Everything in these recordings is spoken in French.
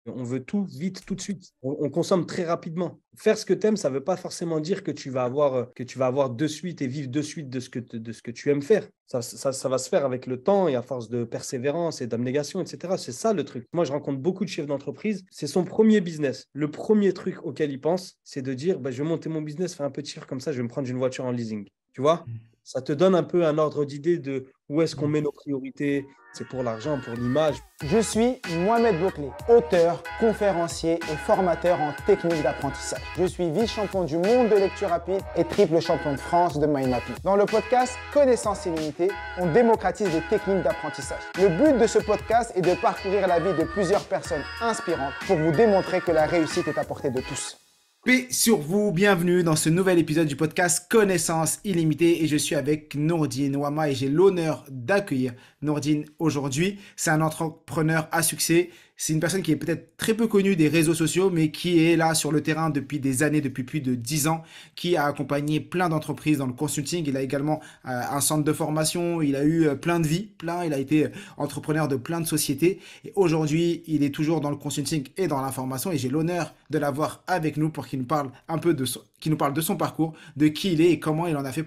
On veut tout vite, tout de suite. On consomme très rapidement. Faire ce que tu aimes, ça ne veut pas forcément dire que tu vas avoir de suite et vivre de suite de ce que tu aimes faire. Ça va se faire avec le temps et à force de persévérance et d'abnégation, etc. C'est ça le truc. Moi, je rencontre beaucoup de chefs d'entreprise. C'est son premier business. Le premier truc auquel il pense, c'est de dire bah, je vais monter mon business, faire un peu de chiffre comme ça, je vais me prendre une voiture en leasing. Tu vois? Ça te donne un peu un ordre d'idée de où est-ce qu'on met nos priorités. C'est pour l'argent, pour l'image. Je suis Mohamed Bouclé, auteur, conférencier et formateur en technique d'apprentissage. Je suis vice-champion du monde de lecture rapide et triple champion de France de mind mapping. Dans le podcast Connaissance illimitée, on démocratise les techniques d'apprentissage. Le but de ce podcast est de parcourir la vie de plusieurs personnes inspirantes pour vous démontrer que la réussite est à portée de tous. Paix sur vous, bienvenue dans ce nouvel épisode du podcast Connaissance illimitée et je suis avec Nourdine Ouama et j'ai l'honneur d'accueillir Nourdine aujourd'hui. C'est un entrepreneur à succès, c'est une personne qui est peut-être très peu connue des réseaux sociaux mais qui est là sur le terrain depuis des années, depuis plus de 10 ans, qui a accompagné plein d'entreprises dans le consulting. Il a également un centre de formation, il a eu plein de vies, il a été entrepreneur de plein de sociétés et aujourd'hui il est toujours dans le consulting et dans l'information et j'ai l'honneur de l'avoir avec nous pour qu'il nous parle un peu qui nous parle de son parcours, de qui il est et comment il en a fait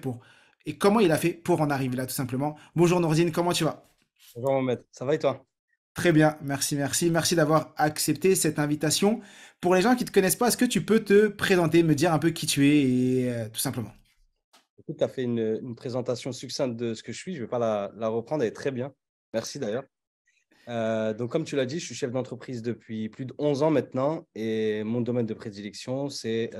et comment il a fait pour en arriver là tout simplement. Bonjour Nourdine, comment tu vas? Bonjour Mohamed, ça va et toi? Très bien, merci d'avoir accepté cette invitation. Pour les gens qui ne te connaissent pas, est-ce que tu peux te présenter, me dire un peu qui tu es et tout simplement? Écoute, tu as fait une présentation succincte de ce que je suis. Je ne vais pas la reprendre, elle est très bien. Merci d'ailleurs. Donc, comme tu l'as dit, je suis chef d'entreprise depuis plus de 11 ans maintenant et mon domaine de prédilection, c'est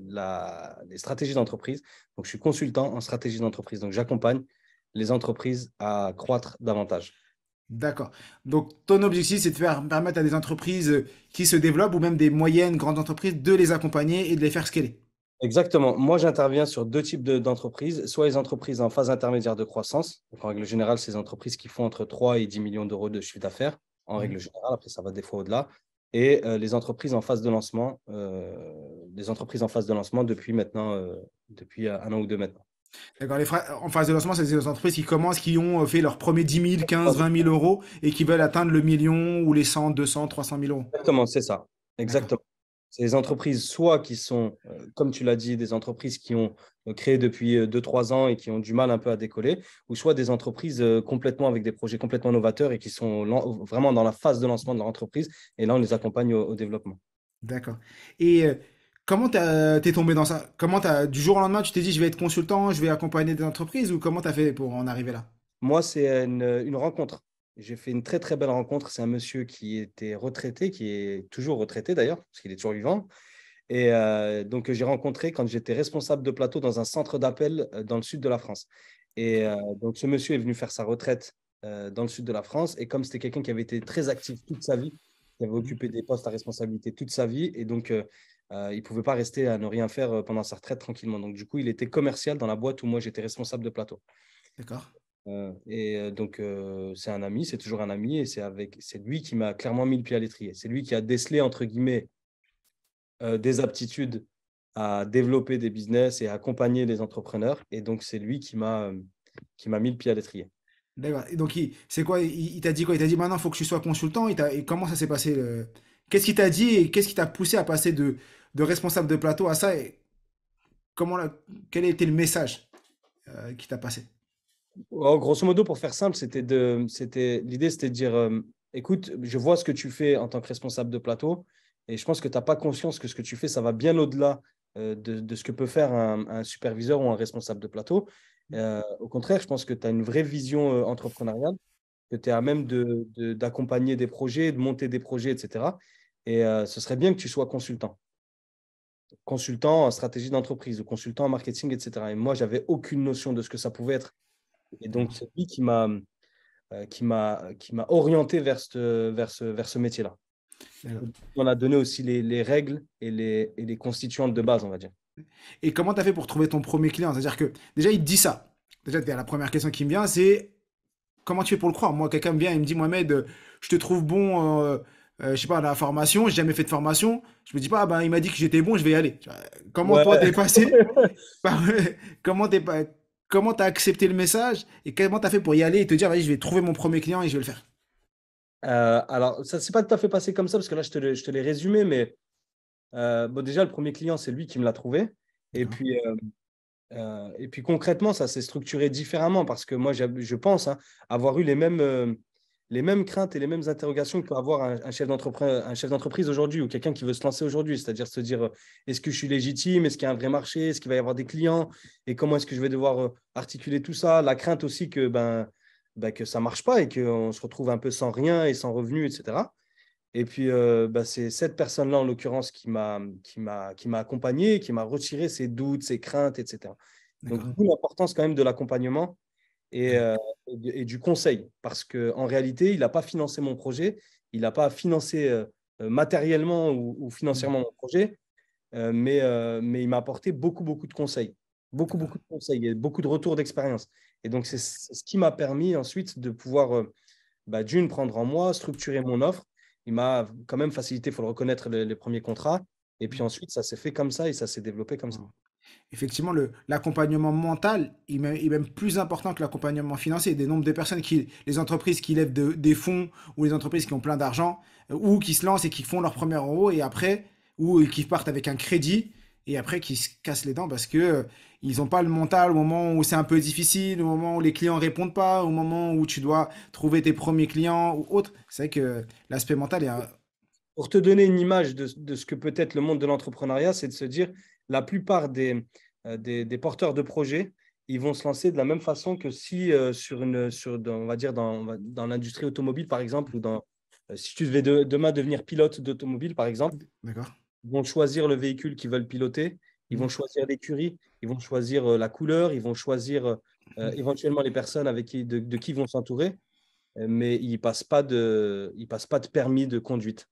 les stratégies d'entreprise. Donc, je suis consultant en stratégie d'entreprise. Donc, j'accompagne les entreprises à croître davantage. D'accord. Donc ton objectif, c'est de permettre à des entreprises qui se développent ou même des moyennes, grandes entreprises de les accompagner et de les faire scaler. Exactement. Moi, j'interviens sur deux types d'entreprises, soit les entreprises en phase intermédiaire de croissance. Donc, en règle générale, c'est les entreprises qui font entre 3 et 10 millions d'euros de chiffre d'affaires, en règle générale. Après, ça va des fois au-delà. Et les entreprises en phase de lancement, depuis maintenant, depuis un an ou deux maintenant. D'accord. En phase de lancement, c'est des entreprises qui commencent, qui ont fait leur premier 10 000, 15, 20 000 euros et qui veulent atteindre le million ou les 100, 200, 300 000 euros. Exactement, c'est ça. D'accord. Exactement. C'est des entreprises soit qui sont, comme tu l'as dit, des entreprises qui ont créé depuis 2, 3 ans et qui ont du mal un peu à décoller, ou soit des entreprises complètement avec des projets complètement novateurs et qui sont vraiment dans la phase de lancement de leur entreprise. Et là, on les accompagne au développement. D'accord. Et comment t'es tombé dans ça? Du jour au lendemain, tu t'es dit, je vais être consultant, je vais accompagner des entreprises ou comment t'as fait pour en arriver là? Moi, c'est une rencontre. J'ai fait une très, très belle rencontre. C'est un monsieur qui était retraité, qui est toujours retraité d'ailleurs, parce qu'il est toujours vivant. Et donc, j'ai rencontré quand j'étais responsable de plateau dans un centre d'appel dans le sud de la France. Et donc, ce monsieur est venu faire sa retraite dans le sud de la France. Et comme c'était quelqu'un qui avait été très actif toute sa vie, qui avait occupé des postes à responsabilité toute sa vie, et donc, il ne pouvait pas rester à ne rien faire pendant sa retraite tranquillement. Donc, du coup, il était commercial dans la boîte où moi, j'étais responsable de plateau. D'accord. Donc, c'est un ami, c'est toujours un ami. Et c'est lui qui m'a clairement mis le pied à l'étrier. C'est lui qui a décelé, entre guillemets, des aptitudes à développer des business et à accompagner les entrepreneurs. Et donc, c'est lui qui m'a mis le pied à l'étrier. D'accord. Et donc, c'est quoi? Il t'a dit quoi? Il t'a dit maintenant, il faut que tu sois consultant. Et comment ça s'est passé? Qu'est-ce qu'il t'a dit et qu'est-ce qui t'a poussé à passer de responsable de plateau à ça? Et comment, quel a été le message qui t'a passé? Oh, grosso modo, pour faire simple, l'idée, c'était de dire, écoute, je vois ce que tu fais en tant que responsable de plateau et je pense que tu n'as pas conscience que ce que tu fais, ça va bien au-delà de ce que peut faire un superviseur ou un responsable de plateau. Au contraire, je pense que tu as une vraie vision entrepreneuriale, que tu es à même d'accompagner des projets, de monter des projets, etc. Et ce serait bien que tu sois consultant en stratégie d'entreprise ou consultant en marketing, etc. Et moi, j'avais aucune notion de ce que ça pouvait être. Et donc, c'est lui qui m'a orienté vers ce métier-là. D'accord. On a donné aussi les règles et les constituantes de base, on va dire. Et comment t'as fait pour trouver ton premier client? C'est-à-dire que déjà, il te dit ça. Déjà, la première question qui me vient, c'est comment tu fais pour le croire? Moi, quelqu'un me vient et me dit, Mohamed, je te trouve bon, je sais pas, à la formation, j'ai jamais fait de formation. Je me dis pas, ah ben, il m'a dit que j'étais bon, je vais y aller. Tu vois, comment Ouais. toi t'es passé? par- comment comment t'as accepté le message et comment t'as fait pour y aller et te dire, vas-y, je vais trouver mon premier client et je vais le faire? Alors, ça ne s'est pas tout à fait passé comme ça, parce que là, je te l'ai résumé, mais bon, déjà, le premier client, c'est lui qui me l'a trouvé. Et D'accord. puis, et puis concrètement, ça s'est structuré différemment parce que moi, je pense avoir eu les mêmes craintes et les mêmes interrogations que peut avoir un chef d'entreprise aujourd'hui ou quelqu'un qui veut se lancer aujourd'hui. C'est-à-dire se dire, est-ce que je suis légitime? Est-ce qu'il y a un vrai marché? Est-ce qu'il va y avoir des clients? Et comment est-ce que je vais devoir articuler tout ça? La crainte aussi que ça ne marche pas et qu'on se retrouve un peu sans rien et sans revenu, etc. Et puis, c'est cette personne-là, en l'occurrence, qui m'a accompagné, qui m'a retiré ses doutes, ses craintes, etc. Donc, D'accord. d'où l'importance quand même de l'accompagnement et, Ouais. euh, et du conseil. Parce qu'en réalité, il n'a pas financé mon projet, il n'a pas financé matériellement ou Mm. financièrement mon projet, mais il m'a apporté beaucoup, beaucoup de conseils. Beaucoup, D'accord. beaucoup de conseils et beaucoup de retours d'expérience. Et donc, c'est ce qui m'a permis ensuite de pouvoir d'une, prendre en moi, structurer mon offre. Il m'a quand même facilité, il faut le reconnaître, les premiers contrats. Et puis Mm. ensuite, ça s'est fait comme ça et ça s'est développé comme ça. Wow. Effectivement, l'accompagnement mental est même plus important que l'accompagnement financier. Des nombres de personnes les entreprises qui lèvent des fonds ou les entreprises qui ont plein d'argent ou qui se lancent et qui font leur premier euro et après, ou qui partent avec un crédit et après qui se cassent les dents parce que ils n'ont pas le mental au moment où c'est un peu difficile, au moment où les clients répondent pas, au moment où tu dois trouver tes premiers clients ou autre. C'est vrai que l'aspect mental est Pour te donner une image de ce que peut être le monde de l'entrepreneuriat, c'est de se dire la plupart des porteurs de projets, ils vont se lancer de la même façon que si on va dire dans l'industrie automobile, par exemple, ou si tu devais demain devenir pilote d'automobile, par exemple. d'accord. Ils vont choisir le véhicule qu'ils veulent piloter, ils vont Mm. choisir l'écurie, ils vont choisir la couleur, ils vont choisir Mm. éventuellement les personnes de qui ils vont s'entourer, mais ils passent pas de permis de conduite.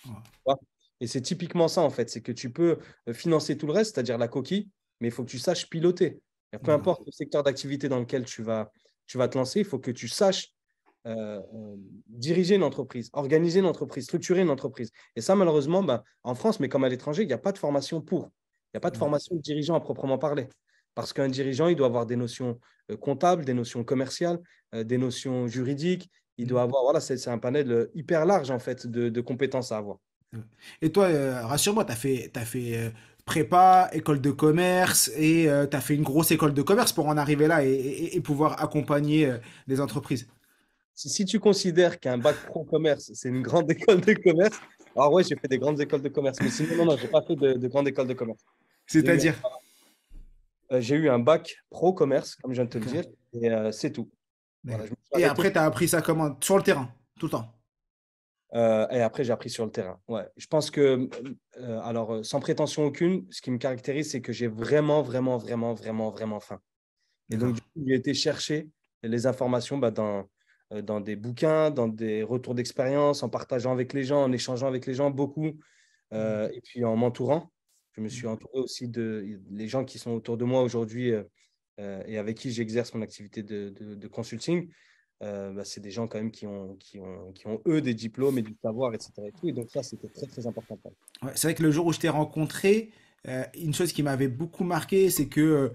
Ouais. Tu vois. Et c'est typiquement ça, en fait, c'est que tu peux financer tout le reste, c'est-à-dire la coquille, mais il faut que tu saches piloter. Et peu D'accord. importe le secteur d'activité dans lequel tu vas te lancer, il faut que tu saches diriger une entreprise, organiser une entreprise, structurer une entreprise. Et ça, malheureusement, en France, mais comme à l'étranger, il n'y a pas de formation pour. Il n'y a pas de Ouais. formation de dirigeant à proprement parler. Parce qu'un dirigeant, il doit avoir des notions comptables, des notions commerciales, des notions juridiques. Il Mm. doit avoir, voilà, c'est un panel hyper large, en fait, de compétences à avoir. Ouais. Et toi, rassure-moi, t'as fait prépa, école de commerce et t'as fait une grosse école de commerce pour en arriver là et pouvoir accompagner des entreprises. Si tu considères qu'un bac pro commerce, c'est une grande école de commerce, alors ouais, j'ai fait des grandes écoles de commerce. Mais sinon, non, non, je n'ai pas fait de grande école de commerce. J'ai eu, C'est-à-dire, j'ai eu un bac pro commerce, comme je viens de te le d'accord, dire, et c'est tout. Voilà, d'accord. je me suis Et arrêté. après, t'as appris ça comment? Sur le terrain, tout le temps. Et après, j'ai appris sur le terrain. Ouais. Je pense que, sans prétention aucune, ce qui me caractérise, c'est que j'ai vraiment, vraiment, vraiment, vraiment, vraiment faim. Et donc, D'accord. du coup, j'ai été chercher les informations dans des bouquins, dans des retours d'expérience, en partageant avec les gens, en échangeant avec les gens beaucoup, Mm. et puis en m'entourant. Je me Mm. suis entouré aussi de les gens qui sont autour de moi aujourd'hui et avec qui j'exerce mon activité de consulting. C'est des gens quand même qui ont, eux, des diplômes et du savoir, etc. Et tout. Et donc, ça, c'était très, très important pour moi. Ouais, c'est vrai que le jour où je t'ai rencontré, une chose qui m'avait beaucoup marqué, c'est que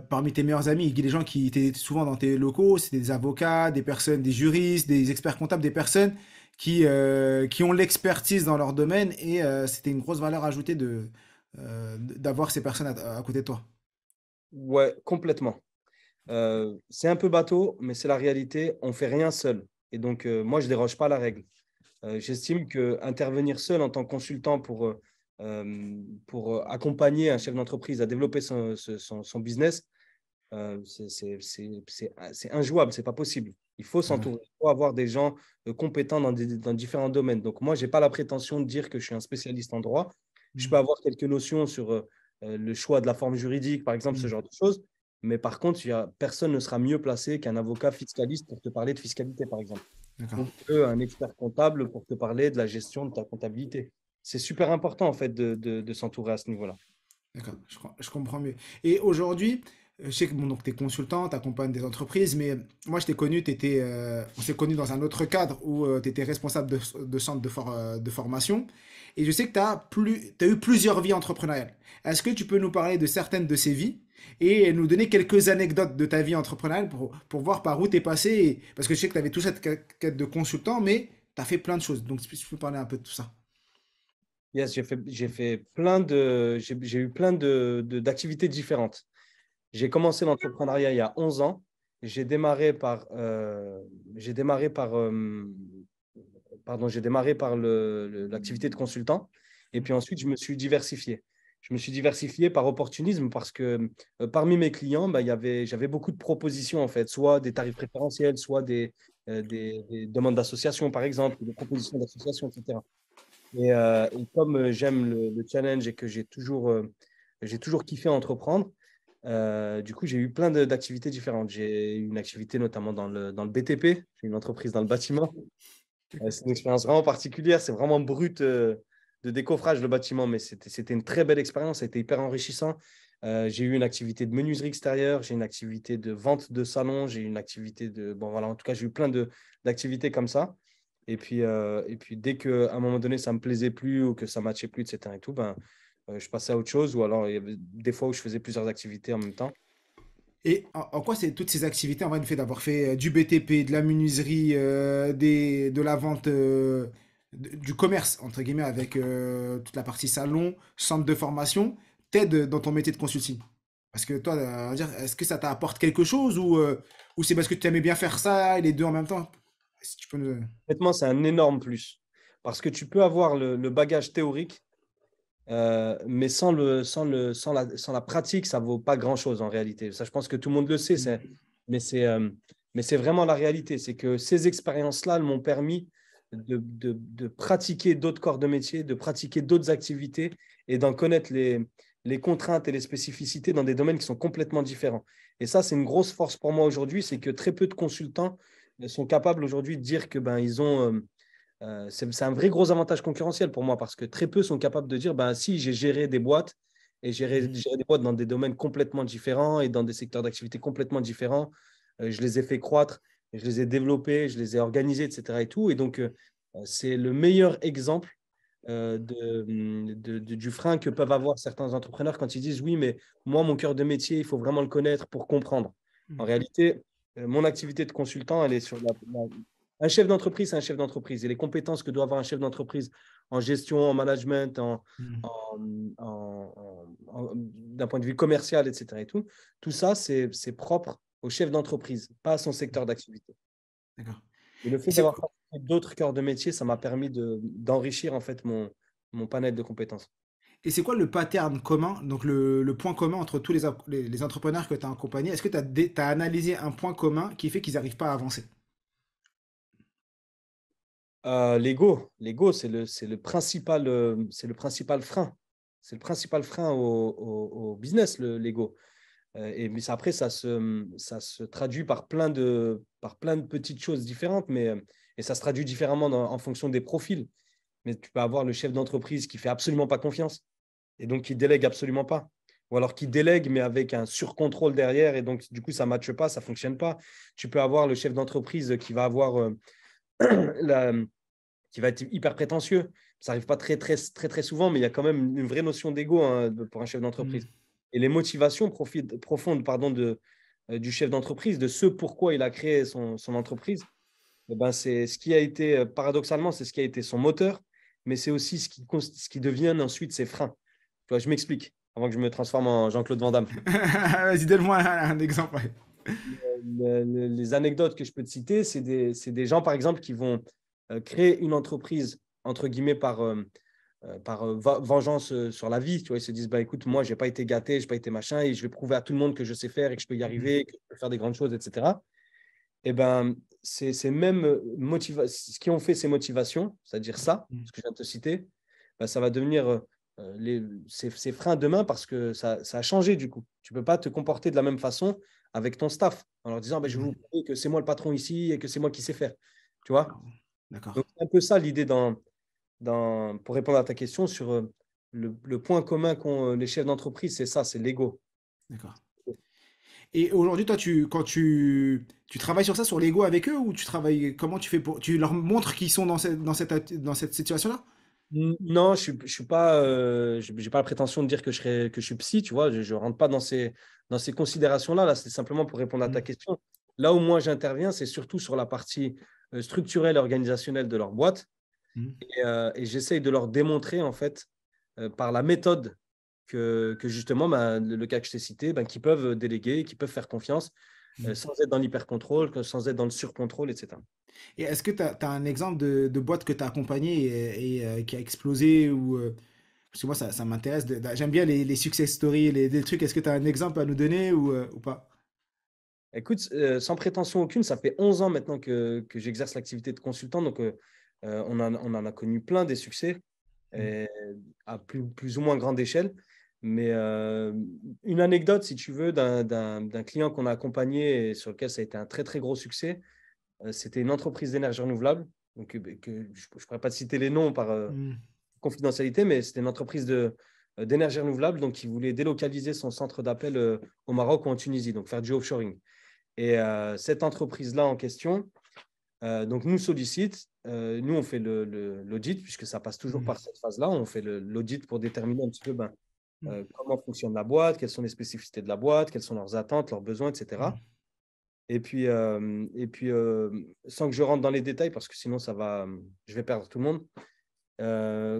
parmi tes meilleurs amis, des gens qui étaient souvent dans tes locaux, c'était des avocats, des personnes, des juristes, des experts comptables, des personnes qui ont l'expertise dans leur domaine et c'était une grosse valeur ajoutée d'avoir ces personnes à côté de toi. Ouais, complètement. C'est un peu bateau, mais c'est la réalité. On ne fait rien seul. Et donc, moi, je ne déroge pas à la règle. J'estime qu'intervenir seul en tant que consultant pour accompagner un chef d'entreprise à développer son business, c'est injouable, c'est pas possible. Il faut Ouais. s'entourer, il faut avoir des gens compétents dans différents domaines. Donc, moi, je n'ai pas la prétention de dire que je suis un spécialiste en droit. Je Mm. peux avoir quelques notions sur le choix de la forme juridique, par exemple, ce Mm. genre de choses. Mais par contre, personne ne sera mieux placé qu'un avocat fiscaliste pour te parler de fiscalité, par exemple, D'accord. ou qu'un expert comptable pour te parler de la gestion de ta comptabilité. C'est super important, en fait, de s'entourer à ce niveau-là. D'accord, je comprends mieux. Et aujourd'hui, Je sais que bon, donc tu es consultant, tu accompagnes des entreprises, mais moi, je t'ai connu, on s'est connu dans un autre cadre où tu étais responsable de centre de formation. Et je sais que tu as eu plusieurs vies entrepreneuriales. Est-ce que tu peux nous parler de certaines de ces vies et nous donner quelques anecdotes de ta vie entrepreneuriale pour voir par où tu es passé? Parce que je sais que tu avais toute cette quête de consultant, mais tu as fait plein de choses. Donc, si tu peux parler un peu de tout ça. Yes, j'ai eu plein d'activités différentes. J'ai commencé l'entrepreneuriat il y a 11 ans. J'ai démarré par, j'ai démarré par, pardon, j'ai démarré par l'activité de consultant. Et puis ensuite, je me suis diversifié. Je me suis diversifié par opportunisme parce que parmi mes clients, bah, j'avais beaucoup de propositions, en fait, soit des tarifs préférentiels, soit des demandes d'association, par exemple, des propositions d'association, etc. Et comme j'aime le challenge et que j'ai toujours kiffé entreprendre, du coup, j'ai eu plein d'activités différentes. J'ai eu une activité notamment dans le BTP, j'ai une entreprise dans le bâtiment. C'est une expérience vraiment particulière, c'est vraiment brut de décoffrage le bâtiment, mais c'était une très belle expérience, c'était hyper enrichissant. J'ai eu une activité de menuiserie extérieure, j'ai une activité de vente de salon, j'ai une activité de... Bon, voilà, en tout cas, j'ai eu plein d'activités comme ça. Et puis, dès qu'à un moment donné, ça ne me plaisait plus ou que ça ne matchait plus, etc. et tout, ben, je passais à autre chose. Ou alors, il y avait des fois où je faisais plusieurs activités en même temps. Et en quoi c'est toutes ces activités, en vrai, le fait d'avoir fait du BTP, de la menuiserie, de la vente, du commerce, entre guillemets, avec toute la partie salon, centre de formation, t'aide dans ton métier de consulting? Parce que toi, on va dire, est-ce que ça t'apporte quelque chose ou c'est parce que tu aimais bien faire ça et les deux en même temps? Si tu peux nous... Honnêtement, c'est un énorme plus. Parce que tu peux avoir le bagage théorique, mais sans la pratique, ça ne vaut pas grand-chose en réalité. Ça, je pense que tout le monde le sait, mais c'est vraiment la réalité. C'est que ces expériences-là, elles m'ont permis de pratiquer d'autres corps de métier, de pratiquer d'autres activités et d'en connaître les contraintes et les spécificités dans des domaines qui sont complètement différents. Et ça, c'est une grosse force pour moi aujourd'hui, c'est que très peu de consultants sont capables aujourd'hui de dire que ils ont c'est un vrai gros avantage concurrentiel pour moi parce que très peu sont capables de dire ben, si j'ai géré des boîtes et géré des boîtes dans des domaines complètement différents et dans des secteurs d'activité complètement différents. Je les ai fait croître, je les ai développés, je les ai organisés, etc. Et tout. Et donc, c'est le meilleur exemple du frein que peuvent avoir certains entrepreneurs quand ils disent oui, mais moi, mon cœur de métier, il faut vraiment le connaître pour comprendre. En réalité, mon activité de consultant, elle est sur un chef d'entreprise, c'est un chef d'entreprise. Et les compétences que doit avoir un chef d'entreprise en gestion, en management, d'un point de vue commercial, etc. Tout ça, c'est propre au chef d'entreprise, pas à son secteur d'activité. D'accord. Et le Et fait d'avoir fait d'autres cœurs de métier, ça m'a permis d'enrichir en fait mon panel de compétences. et c'est quoi le pattern commun, donc le point commun entre tous les entrepreneurs que tu as accompagnés? Est-ce que tu as analysé un point commun qui fait qu'ils n'arrivent pas à avancer? L'ego, c'est le principal frein. C'est le principal frein au business, l'ego. Mais après, ça se traduit par plein de petites choses différentes, et ça se traduit différemment en fonction des profils. Mais tu peux avoir le chef d'entreprise qui fait absolument pas confiance et donc qui délègue absolument pas. Ou alors qui délègue, mais avec un surcontrôle derrière, et donc du coup, ça ne matche pas, ça ne fonctionne pas. Tu peux avoir le chef d'entreprise qui va avoir la, qui va être hyper prétentieux. Ça n'arrive pas très, très, très, très souvent, mais il y a quand même une vraie notion d'ego pour un chef Hmm. d'entreprise. Et les motivations profondes du chef d'entreprise, de ce pourquoi il a créé son entreprise, c'est ce qui a été, paradoxalement, c'est ce qui a été son moteur, mais c'est aussi ce qui devient ensuite ses freins. Tu vois, je m'explique, avant que je me transforme en Jean-Claude Van Damme. Vas-y, donne-moi un exemple. Ouais. Les anecdotes que je peux te citer, c'est des gens, par exemple, qui vont créer une entreprise, entre guillemets, par vengeance sur la vie. Tu vois, ils se disent, bah, écoute, moi, je n'ai pas été gâté, je n'ai pas été machin, et je vais prouver à tout le monde que je sais faire et que je peux y Mhm. arriver, que je peux faire des grandes choses, etc. Et ben, ces mêmes ce qui ont fait ces motivations, c'est-à-dire ça, ce que je viens de te citer, ben, ça va devenir ces freins demain parce que ça a changé du coup. Tu ne peux pas te comporter de la même façon avec ton staff en leur disant ben, je vais vous Mhm. prouver que c'est moi le patron ici et que c'est moi qui sais faire. Tu vois? D'accord. Donc, c'est un peu ça l'idée pour répondre à ta question sur le point commun qu'ont les chefs d'entreprise, c'est ça, c'est l'ego. D'accord. Et aujourd'hui, toi, quand tu travailles sur ça, sur l'ego avec eux, ou tu travailles, comment tu fais pour, tu leur montres qu'ils sont dans cette situation-là? Non, je suis pas, j'ai pas la prétention de dire que je suis psy, tu vois. Je rentre pas dans ces considérations-là. Là, c'est simplement pour répondre à ta Mhm. question. Là où moi j'interviens, c'est surtout sur la partie structurelle et organisationnelle de leur boîte. Mhm. Et j'essaye de leur démontrer, en fait, par la méthode que justement, ben, le cas que je t'ai cité, ben, qu'ils peuvent déléguer, qu'ils peuvent faire confiance Mhm. sans être dans l'hyper-contrôle, sans être dans le surcontrôle, etc. Et est-ce que tu as un exemple de boîte que tu as accompagnée et qui a explosé ou, parce que moi, ça m'intéresse. J'aime bien les success stories, des trucs. Est-ce que tu as un exemple à nous donner ou pas? Écoute, sans prétention aucune, ça fait 11 ans maintenant que j'exerce l'activité de consultant, donc on en a connu plein des succès Mhm. euh, à plus ou moins grande échelle. Mais une anecdote, si tu veux, d'un client qu'on a accompagné et sur lequel ça a été un très très gros succès, c'était une entreprise d'énergie renouvelable. Donc, je ne pourrais pas te citer les noms par Mhm. confidentialité, mais c'était une entreprise d'énergie renouvelable donc, qui voulait délocaliser son centre d'appel au Maroc ou en Tunisie, donc faire du offshoring. Et cette entreprise-là en question, donc nous sollicite, nous on fait l'audit, puisque ça passe toujours Mhm. par cette phase-là, on fait l'audit pour déterminer un petit peu comment fonctionne la boîte, quelles sont les spécificités de la boîte, quelles sont leurs attentes, leurs besoins, etc. Mhm. Sans que je rentre dans les détails, parce que sinon je vais perdre tout le monde.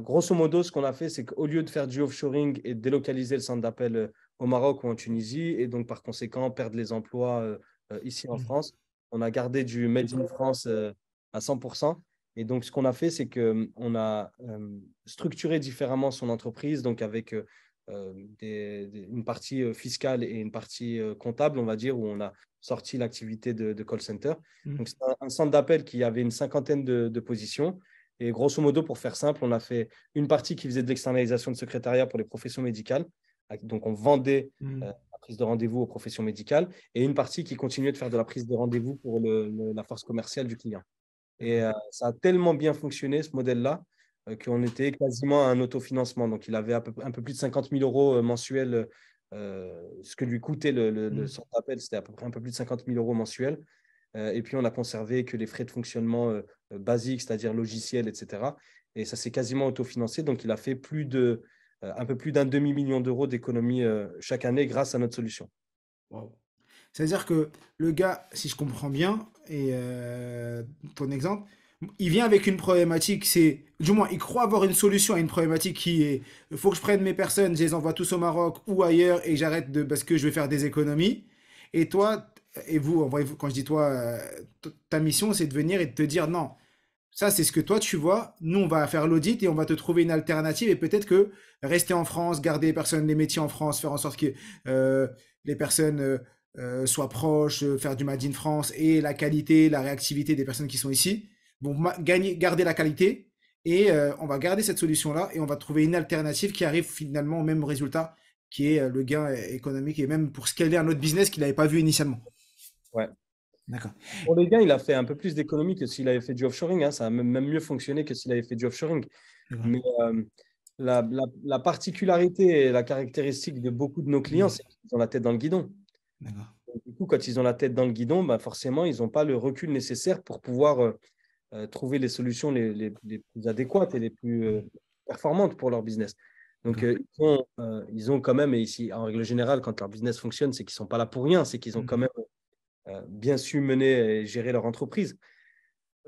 Grosso modo, ce qu'on a fait, c'est qu'au lieu de faire du offshoring et de délocaliser le centre d'appel au Maroc ou en Tunisie, et donc par conséquent perdre les emplois ici en Mhm. France, on a gardé du Made in France à 100%. Et donc, ce qu'on a fait, c'est qu'on a structuré différemment son entreprise, donc avec une partie fiscale et une partie comptable, on va dire, où on a sorti l'activité de call center. Donc, Mhm. c'est un centre d'appel qui avait une cinquantaine de positions. Et grosso modo, pour faire simple, on a fait une partie qui faisait de l'externalisation de secrétariat pour les professions médicales. Donc, on vendait Mhm. la prise de rendez-vous aux professions médicales et une partie qui continuait de faire de la prise de rendez-vous pour la force commerciale du client. Et D'accord. ça a tellement bien fonctionné, ce modèle-là, qu'on était quasiment à un autofinancement. Donc, il avait un peu plus de 50 000 euros mensuels. Ce que lui coûtait le Mhm. centre d'appel, c'était à peu près un peu plus de 50 000 euros mensuels. Et puis, on a conservé que les frais de fonctionnement basiques, c'est-à-dire logiciels, etc. Et ça s'est quasiment autofinancé. Donc, il a fait un peu plus d'un demi-million d'euros d'économies chaque année grâce à notre solution. Wow. C'est-à-dire que le gars, si je comprends bien, et ton exemple, il vient avec une problématique, du moins, il croit avoir une solution à une problématique qui est, il faut que je prenne mes personnes, je les envoie tous au Maroc ou ailleurs et parce que je vais faire des économies. Et toi, et vous, en vrai, quand je dis toi, ta mission, c'est de venir et de te dire non, ça, c'est ce que toi tu vois. Nous, on va faire l'audit et on va te trouver une alternative. Et peut-être que rester en France, garder les personnes, les métiers en France, faire en sorte que les personnes soient proches, faire du Made in France et la qualité, la réactivité des personnes qui sont ici vont garder la qualité. Et on va garder cette solution-là et on va trouver une alternative qui arrive finalement au même résultat, qui est le gain économique et même pour scaler un autre business qu'il n'avait pas vu initialement. Ouais. D'accord. Pour les gains, il a fait un peu plus d'économies que s'il avait fait du offshoring, hein. Ça a même mieux fonctionné que s'il avait fait du offshoring. D'accord. Mais la particularité et la caractéristique de beaucoup de nos clients, Hmm. c'est qu'ils ont la tête dans le guidon. D'accord. Donc, du coup, quand ils ont la tête dans le guidon, bah forcément, ils n'ont pas le recul nécessaire pour pouvoir trouver les solutions les plus adéquates et les plus performantes pour leur business. Donc, D'accord. ils ont quand même, et ici, en règle générale, quand leur business fonctionne, c'est qu'ils ne sont pas là pour rien, c'est qu'ils ont quand Hmm. même bien su mener et gérer leur entreprise.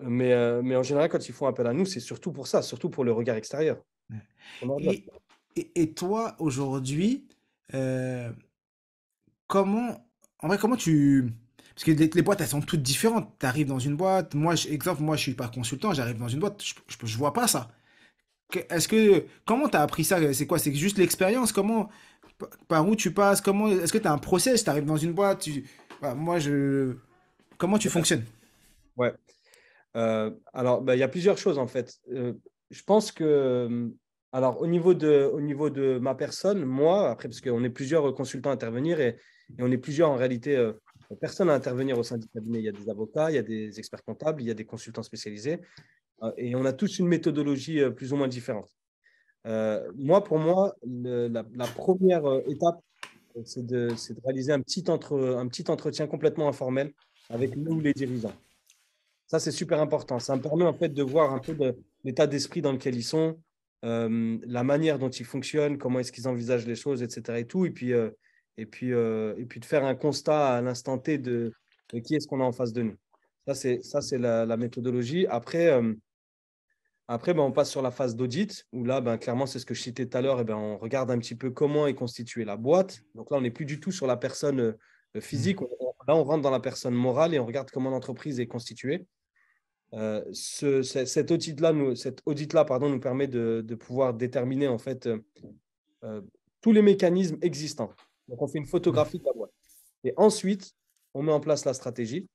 Mais en général, quand ils font appel à nous, c'est surtout pour ça, surtout pour le regard extérieur. Ouais. On en doute. Et, et toi, aujourd'hui, euh, comment, en vrai, comment tu... Parce que les boîtes, elles sont toutes différentes. Tu arrives dans une boîte, moi, exemple, moi, je suis pas consultant, j'arrive dans une boîte, je vois pas ça. Comment tu as appris ça? C'est quoi? C'est juste l'expérience? Par où tu passes? Est-ce que tu as un process? Tu arrives dans une boîte, voilà, comment tu fonctionnes? Ouais. Alors, bah, il y a plusieurs choses en fait. Je pense que, alors au niveau de ma personne, moi, après, parce qu'on est plusieurs consultants à intervenir et on est plusieurs en réalité personnes à intervenir au sein du cabinet. Il y a des avocats, il y a des experts comptables, il y a des consultants spécialisés et on a tous une méthodologie plus ou moins différente. Pour moi, la première étape c'est de réaliser un petit entretien complètement informel avec nous ou les dirigeants. Ça, c'est super important. Ça me permet en fait de voir un peu l'état d'esprit dans lequel ils sont, la manière dont ils fonctionnent, comment est-ce qu'ils envisagent les choses, etc. Et tout. Et puis de faire un constat à l'instant T de qui est-ce qu'on a en face de nous. Ça, c'est la méthodologie. Après, ben, on passe sur la phase d'audit, où là, ben, clairement, c'est ce que je citais tout à l'heure, et ben, on regarde un petit peu comment est constituée la boîte. Donc là, on n'est plus du tout sur la personne physique. Là, on rentre dans la personne morale et on regarde comment l'entreprise est constituée. Cet audit-là, pardon, nous permet de pouvoir déterminer en fait tous les mécanismes existants. Donc, on fait une photographie de la boîte. Et ensuite, on met en place la stratégie.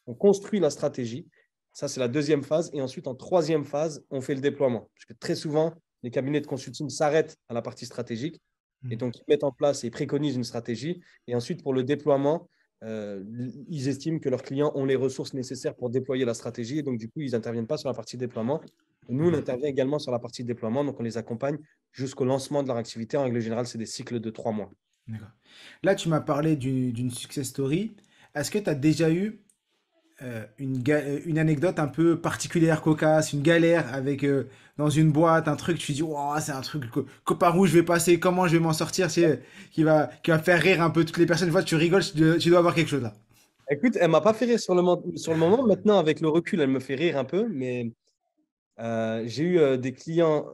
On construit la stratégie. Ça, c'est la deuxième phase. Et ensuite, en troisième phase, on fait le déploiement. Parce que très souvent, les cabinets de consulting s'arrêtent à la partie stratégique. Et donc, ils mettent en place et préconisent une stratégie. Et ensuite, pour le déploiement, ils estiment que leurs clients ont les ressources nécessaires pour déployer la stratégie. Et donc, du coup, ils n'interviennent pas sur la partie déploiement. Et nous, on intervient également sur la partie déploiement. Donc, on les accompagne jusqu'au lancement de leur activité. En règle générale, c'est des cycles de 3 mois. D'accord. Là, tu m'as parlé d'une success story. Est-ce que tu as déjà eu une anecdote un peu particulière, cocasse, une galère avec dans une boîte, un truc, tu te dis, wow, c'est un truc par où je vais passer, comment je vais m'en sortir, qui va faire rire un peu toutes les personnes. Une fois, tu rigoles, tu dois avoir quelque chose là. Écoute, elle ne m'a pas fait rire sur le moment. Maintenant, avec le recul, elle me fait rire un peu. Mais j'ai eu des clients,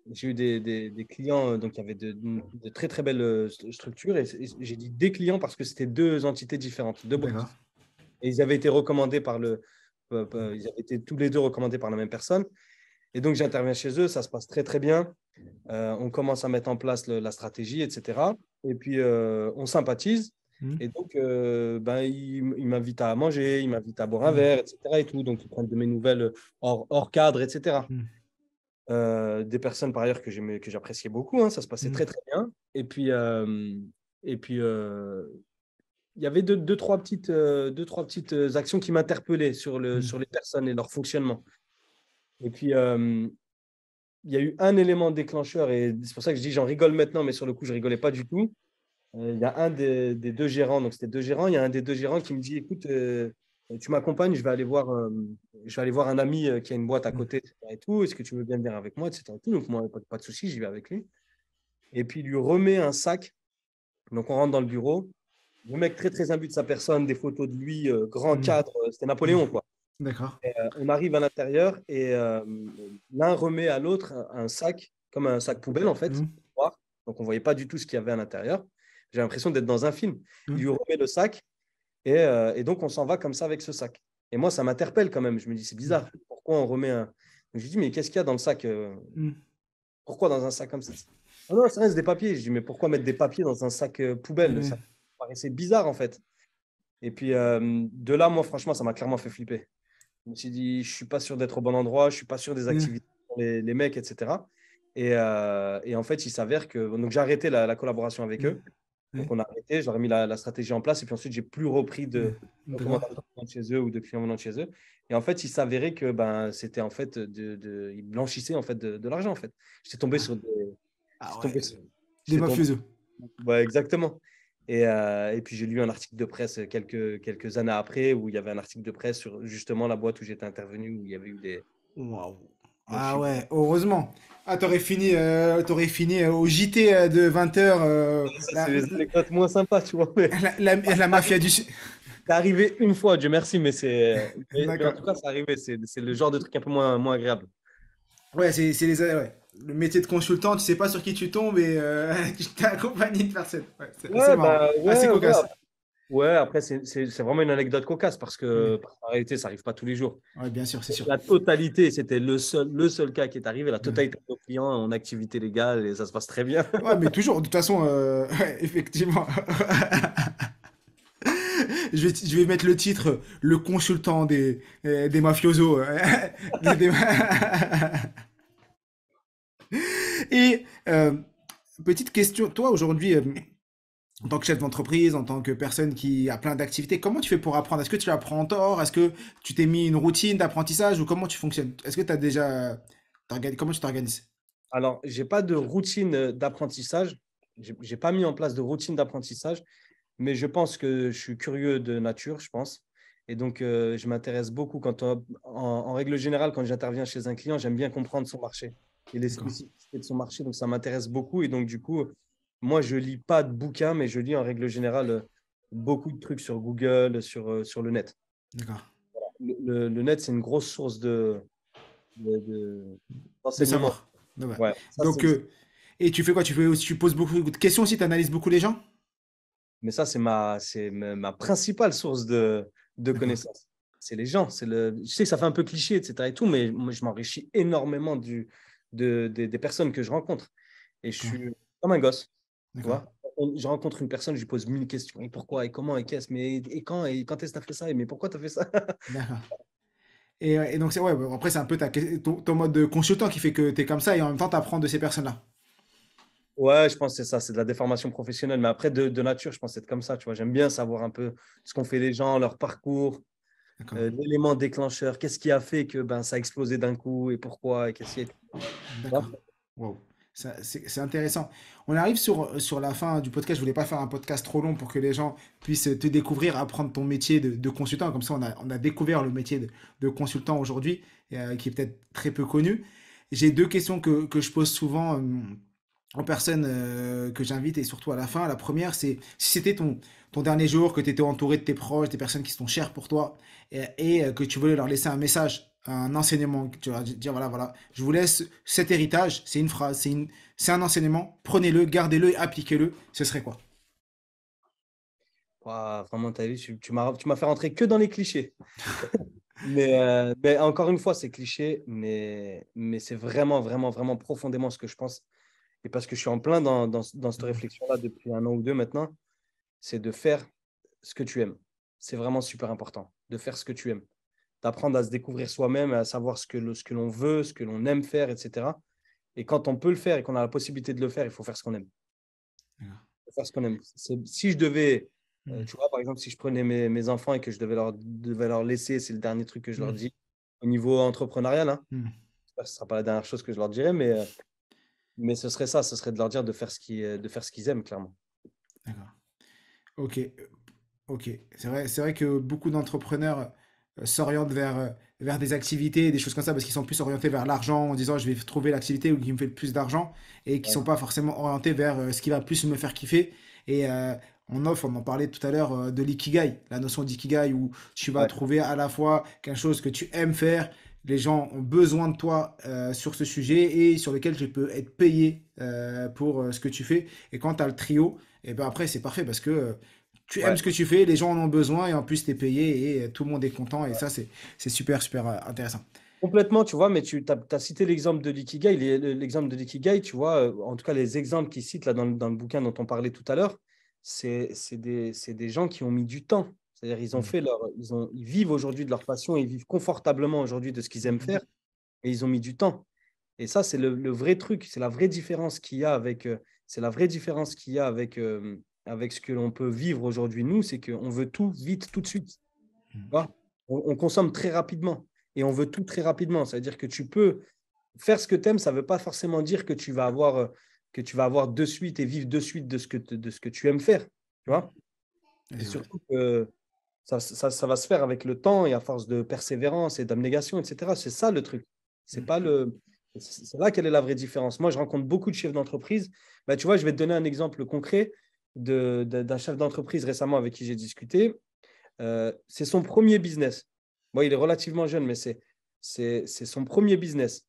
des clients donc, qui avaient de très, très belles structures. Et j'ai dit des clients parce que c'était deux entités différentes, deux boîtes. D'accord. Et ils avaient été recommandés ils avaient été tous les deux recommandés par la même personne. Et donc, j'interviens chez eux, ça se passe très, très bien. On commence à mettre en place la stratégie, etc. Et puis, on sympathise. Et donc, ils m'invitent à manger, ils m'invitent à boire un verre, etc. Et tout. Donc, ils prennent de mes nouvelles hors cadre, etc. Des personnes, par ailleurs, que j'appréciais beaucoup. Hein, ça se passait très, très bien. Et puis, il y avait deux, trois petites actions qui m'interpellaient sur les personnes et leur fonctionnement. Et puis, il y a eu un élément déclencheur, et c'est pour ça que je dis j'en rigole maintenant, mais sur le coup, je ne rigolais pas du tout. Il y a un des deux gérants, donc c'était deux gérants, il y a un des deux gérants qui me dit, écoute, tu m'accompagnes, je vais aller voir un ami qui a une boîte à côté, etc. Et tout, est-ce que tu veux bien venir avec moi, etc. Et tout. Donc, moi, pas de souci, j'y vais avec lui. Et puis, il lui remet un sac. Donc, on rentre dans le bureau. Le mec très, très imbu de sa personne, des photos de lui, grand cadre, c'était Napoléon, quoi. D'accord. On arrive à l'intérieur et l'un remet à l'autre un sac, comme un sac poubelle, en fait. Donc, on ne voyait pas du tout ce qu'il y avait à l'intérieur. J'ai l'impression d'être dans un film. Il lui remet le sac et donc, on s'en va comme ça avec ce sac. Et moi, ça m'interpelle quand même. Je me dis, c'est bizarre. Pourquoi on remet un… Donc, je lui dis, mais qu'est-ce qu'il y a dans le sac Pourquoi dans un sac comme ça? Oh non, ça reste des papiers. Je dis, mais pourquoi mettre des papiers dans un sac poubelle? Ça paraissait bizarre, en fait. Et puis, de là, moi, franchement, ça m'a clairement fait flipper. Je me suis dit, je ne suis pas sûr d'être au bon endroit, je ne suis pas sûr des activités pour les mecs, etc. Et en fait, il s'avère que… Donc, j'ai arrêté la collaboration avec eux. Donc, on a arrêté, j'aurais mis la stratégie en place. Et puis ensuite, je n'ai plus repris de recommandations de chez eux ou de clients venant de chez eux. Et en fait, il s'avérait que c'était en fait, ils blanchissaient en fait de l'argent. En fait. J'étais tombé sur des mafieux. Ouais, exactement. Et puis, j'ai lu un article de presse quelques années après où il y avait un article de presse sur justement la boîte où j'étais intervenu, où il y avait eu des… Waouh. Ah ouais, heureusement. Ah, t'aurais fini au JT de 20h. C'est les anecdotes moins sympas, tu vois. Mais… La mafia du… C'est arrivé une fois, Dieu merci, mais en tout cas, c'est arrivé. C'est le genre de truc un peu moins agréable. Ouais, le métier de consultant, tu sais pas sur qui tu tombes et tu t'es accompagné de personnes. Ouais, c'est marrant. Assez cocasse. Ouais, après, c'est vraiment une anecdote cocasse parce que en réalité, ça n'arrive pas tous les jours. Oui, bien sûr, c'est sûr. La totalité, c'était le seul cas qui est arrivé. La totalité de nos clients en activité légale et ça se passe très bien. Ouais, mais toujours, de toute façon, effectivement. Je vais mettre le titre, le consultant des mafiosos. Et petite question, toi aujourd'hui, en tant que chef d'entreprise, en tant que personne qui a plein d'activités, comment tu fais pour apprendre? Est-ce que tu apprends en tort? Est-ce que tu t'es mis une routine d'apprentissage ou comment tu fonctionnes? Est-ce que tu as déjà… Comment tu t'organises? Alors, je n'ai pas de routine d'apprentissage. j'ai pas mis en place de routine d'apprentissage, mais je pense que je suis curieux de nature, je pense. Et donc, je m'intéresse beaucoup en règle générale, quand j'interviens chez un client, j'aime bien comprendre son marché et les D'accord. spécificités de son marché. Donc, ça m'intéresse beaucoup. Et donc, du coup, moi, je lis pas de bouquins, mais je lis en règle générale beaucoup de trucs sur Google, sur le net. D'accord. Le net, c'est une grosse source de- De d'enseignement. savoir. Ouais. Ouais, ça, Donc, et tu fais quoi? Tu poses beaucoup de questions aussi, tu analyses beaucoup les gens? mais ça, c'est ma principale source de D'accord. connaissances. C'est les gens. Je sais que ça fait un peu cliché, etc. et tout, mais moi, je m'enrichis énormément des personnes que je rencontre. Et je D'accord. suis comme un gosse, tu D'accord. vois. Je rencontre une personne, je lui pose 1000 questions. Et pourquoi, et comment, et qu'est-ce, mais et quand est-ce que tu as fait ça? Mais pourquoi tu as fait ça? D'accord. Et donc, ouais, bon, après, c'est un peu ton mode de consultant qui fait que tu es comme ça et en même temps, tu apprends de ces personnes-là. Ouais, je pense que c'est ça, c'est de la déformation professionnelle. Mais après, de nature, je pense être comme ça, tu vois. J'aime bien savoir un peu ce qu'ont fait les gens, leur parcours, D'accord. l'élément déclencheur, qu'est-ce qui a fait que ça a explosé d'un coup et pourquoi et qu'est-ce qui est. D'accord. Wow. C'est intéressant. On arrive sur la fin du podcast. Je voulais pas faire un podcast trop long pour que les gens puissent te découvrir, apprendre ton métier de consultant. Comme ça, on a découvert le métier de consultant aujourd'hui, qui est peut-être très peu connu. J'ai deux questions que je pose souvent aux personnes que j'invite et surtout à la fin. La première, c'est si c'était ton dernier jour, que tu étais entouré de tes proches, des personnes qui sont chères pour toi et que tu voulais leur laisser un message, un enseignement, tu vas dire voilà, voilà, je vous laisse cet héritage, c'est une phrase, c'est un enseignement, prenez-le, gardez-le et appliquez-le, ce serait quoi? Ouah, vraiment, tu as vu, tu m'as fait rentrer que dans les clichés. Mais encore une fois, c'est cliché, mais c'est vraiment, vraiment, vraiment profondément ce que je pense. Et parce que je suis en plein dans cette réflexion-là depuis 1 an ou 2 maintenant, c'est de faire ce que tu aimes. C'est vraiment super important, de faire ce que tu aimes. D'apprendre à se découvrir soi-même, à savoir ce que l'on veut, ce que l'on aime faire, etc. Et quand on peut le faire et qu'on a la possibilité de le faire, il faut faire ce qu'on aime. Il faut faire ce qu'on aime. Si je devais, Hmm. tu vois, par exemple, si je prenais mes enfants et que je devais leur laisser, c'est le dernier truc que je leur Hmm. dis, au niveau entrepreneurial, hein, Hmm. j'espère que ce ne sera pas la dernière chose que je leur dirais, mais ce serait ça, ce serait de leur dire de faire ce qu'ils aiment, clairement. D'accord. Ok, ok. C'est vrai que beaucoup d'entrepreneurs s'orientent vers des activités, des choses comme ça, parce qu'ils sont plus orientés vers l'argent en disant je vais trouver l'activité qui me fait le plus d'argent et qui sont Ouais, pas forcément orientés vers ce qui va plus me faire kiffer. Et on en parlait tout à l'heure de l'ikigai, la notion d'ikigai où tu vas ouais, trouver à la fois quelque chose que tu aimes faire, les gens ont besoin de toi sur ce sujet et sur lequel tu peux être payé pour ce que tu fais. Et quand tu as le trio, et ben après c'est parfait parce que tu aimes ouais. ce que tu fais, les gens en ont besoin et en plus tu es payé et tout le monde est content et ça c'est super super intéressant. Complètement, tu vois, mais tu as cité l'exemple de l'ikigai. L'exemple de l'ikigai, tu vois, en tout cas, les exemples qu'ils citent là dans le bouquin dont on parlait tout à l'heure, c'est des gens qui ont mis du temps. C'est-à-dire, ils ont Mm. fait ils vivent aujourd'hui de leur passion, ils vivent confortablement aujourd'hui de ce qu'ils aiment faire, et ils ont mis du temps. Et ça, c'est le vrai truc, c'est la vraie différence qu'il y a c'est la vraie différence qu'il y a avec ce que l'on peut vivre aujourd'hui, nous, c'est qu'on veut tout vite, tout de suite. Tu vois. On consomme très rapidement et on veut tout très rapidement. Ça veut dire que tu peux faire ce que tu aimes, ça ne veut pas forcément dire que tu vas avoir de suite et vivre de suite de ce que tu aimes faire. Tu vois. Et Et c'est vrai. surtout que ça va se faire avec le temps et à force de persévérance et d'abnégation, etc. C'est ça le truc. C'est Mm. pas le... C'est là quelle est la vraie différence. Moi, je rencontre beaucoup de chefs d'entreprise. Bah, tu vois, je vais te donner un exemple concret d'un chef d'entreprise récemment avec qui j'ai discuté. C'est son premier business. Bon, il est relativement jeune, mais c'est son premier business.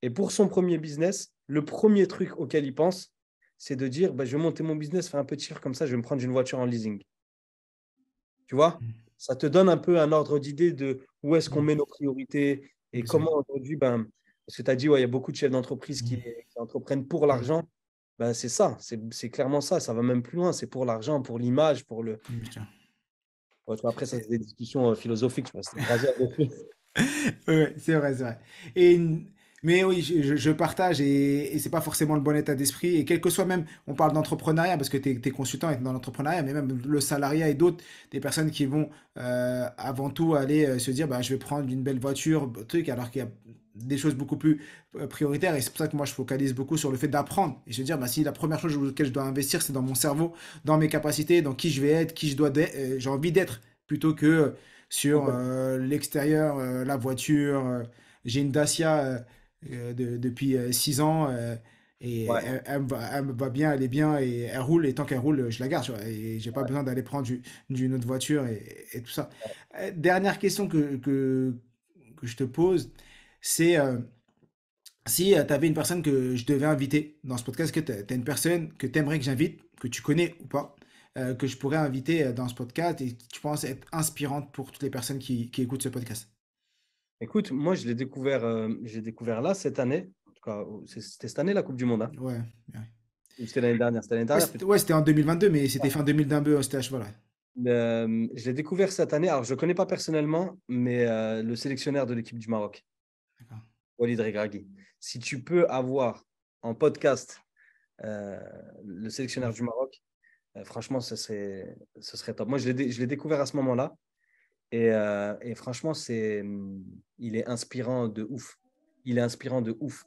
Et pour son premier business, le premier truc auquel il pense, c'est de dire bah, je vais monter mon business, faire un peu de chiffre comme ça, je vais me prendre une voiture en leasing. Tu vois, ça te donne un peu un ordre d'idée de où est-ce qu'on Mm. met nos priorités et Oui, c'est vrai. comment aujourd'hui, parce que tu as dit, ouais, il y a beaucoup de chefs d'entreprise qui, Mm. qui entreprennent pour Mm. l'argent. C'est ça, c'est clairement ça. Ça va même plus loin. C'est pour l'argent, pour l'image, pour le. Mm, tiens. Ouais, tu vois, après, ça, c'est des discussions philosophiques. Je vois, c'est 3 heures dessus. Ouais, c'est vrai, c'est vrai. Et, mais oui, je partage et c'est pas forcément le bon état d'esprit. Et quel que soit même, on parle d'entrepreneuriat parce que t'es consultant et t'es dans l'entrepreneuriat, mais même le salariat et d'autres, des personnes qui vont avant tout aller se dire, bah, je vais prendre une belle voiture, truc, alors qu'il y a des choses beaucoup plus prioritaires. Et c'est pour ça que moi, je focalise beaucoup sur le fait d'apprendre. Et se dire, bah, si la première chose sur laquelle je dois investir, c'est dans mon cerveau, dans mes capacités, dans qui je vais être, qui j'ai envie d'être, plutôt que sur l'extérieur, la voiture. J'ai une Dacia depuis 6 ans. Et Ouais, elle me va bien, elle est bien et elle roule. Et tant qu'elle roule, je la garde. Tu vois, et j'ai pas ouais. besoin d'aller prendre d'une autre voiture et tout ça. Dernière question que je te pose, c'est si tu avais une personne que je devais inviter dans ce podcast, est-ce que tu as une personne que tu aimerais que j'invite, que tu connais ou pas, que je pourrais inviter dans ce podcast et que tu penses être inspirante pour toutes les personnes qui écoutent ce podcast? Écoute, moi, j'ai découvert là cette année. En tout cas, c'était cette année la Coupe du Monde, hein. Ouais, bien. Ou c'était l'année dernière? C'était l'année Ouais, dernière plutôt. ouais, c'était en 2022, mais c'était fin 2022, c'était à cheval. Ouais. Je l'ai découvert cette année. Alors, je ne le connais pas personnellement, mais le sélectionneur de l'équipe du Maroc, D'accord. Walid Regragui. Si tu peux avoir en podcast euh, le sélectionneur du Maroc, franchement, ce serait top. Moi, je l'ai découvert à ce moment-là. Et franchement, il est inspirant de ouf. Il est inspirant de ouf.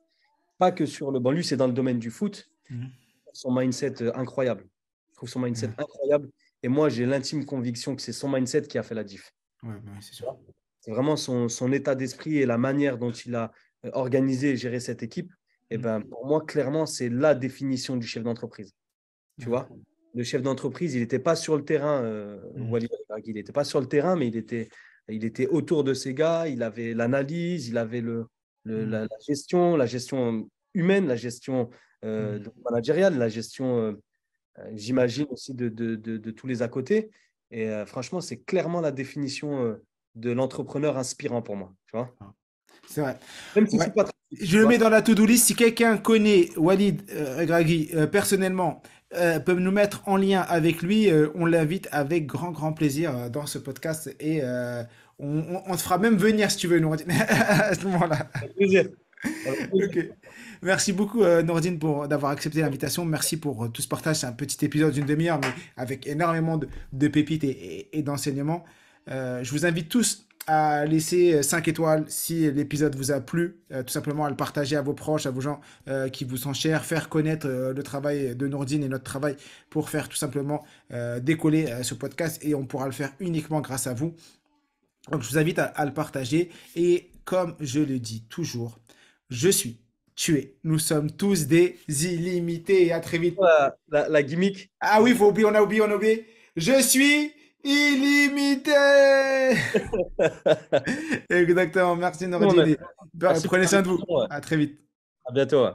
Pas que sur le. Bon, lui, c'est dans le domaine du foot. Mhm. Son mindset incroyable. Je trouve son mindset Ouais, incroyable. Et moi, j'ai l'intime conviction que c'est son mindset qui a fait la diff. ouais, bah ouais, c'est Tu sûr. vois. C'est vraiment son état d'esprit et la manière dont il a organisé et géré cette équipe. Et Mhm. ben, pour moi, clairement, c'est la définition du chef d'entreprise. Tu Ouais. vois, le chef d'entreprise, il n'était pas sur le terrain, Mhm. Walid Regragui, il n'était pas sur le terrain, mais il était autour de ses gars, il avait l'analyse, il avait Mhm. la gestion humaine, la gestion Mhm. managériale, la gestion, j'imagine, aussi de tous les à côté. Et franchement, c'est clairement la définition de l'entrepreneur inspirant pour moi. Tu vois, C'est vrai. même si je ne Ouais. suis pas très, Je tu le mets vois. dans la to-do list. Si quelqu'un connaît Walid Regragui personnellement, peut nous mettre en lien avec lui, on l'invite avec grand, grand plaisir dans ce podcast et on te fera même venir si tu veux, Nourdine, à ce moment-là. Avec plaisir. Avec plaisir. Ok. Merci beaucoup, Nourdine, pour d'avoir accepté l'invitation. Merci pour tout ce partage. C'est un petit épisode d'une demi-heure, mais avec énormément de pépites et d'enseignements. Je vous invite tous à laisser 5 étoiles si l'épisode vous a plu, tout simplement à le partager à vos proches, à vos gens qui vous sont chers, faire connaître le travail de Nourdine et notre travail pour faire tout simplement décoller ce podcast et on pourra le faire uniquement grâce à vous. Donc je vous invite à le partager et comme je le dis toujours, je suis, tu es, nous sommes tous des illimités. À très vite. La gimmick. Ah oui, faut oublier, on a oublié. Je suis illimité. Exactement. Merci On a- Nordine. Merci pour Prenez soin de vous. l'invitation, ouais. À très vite. À bientôt, ouais.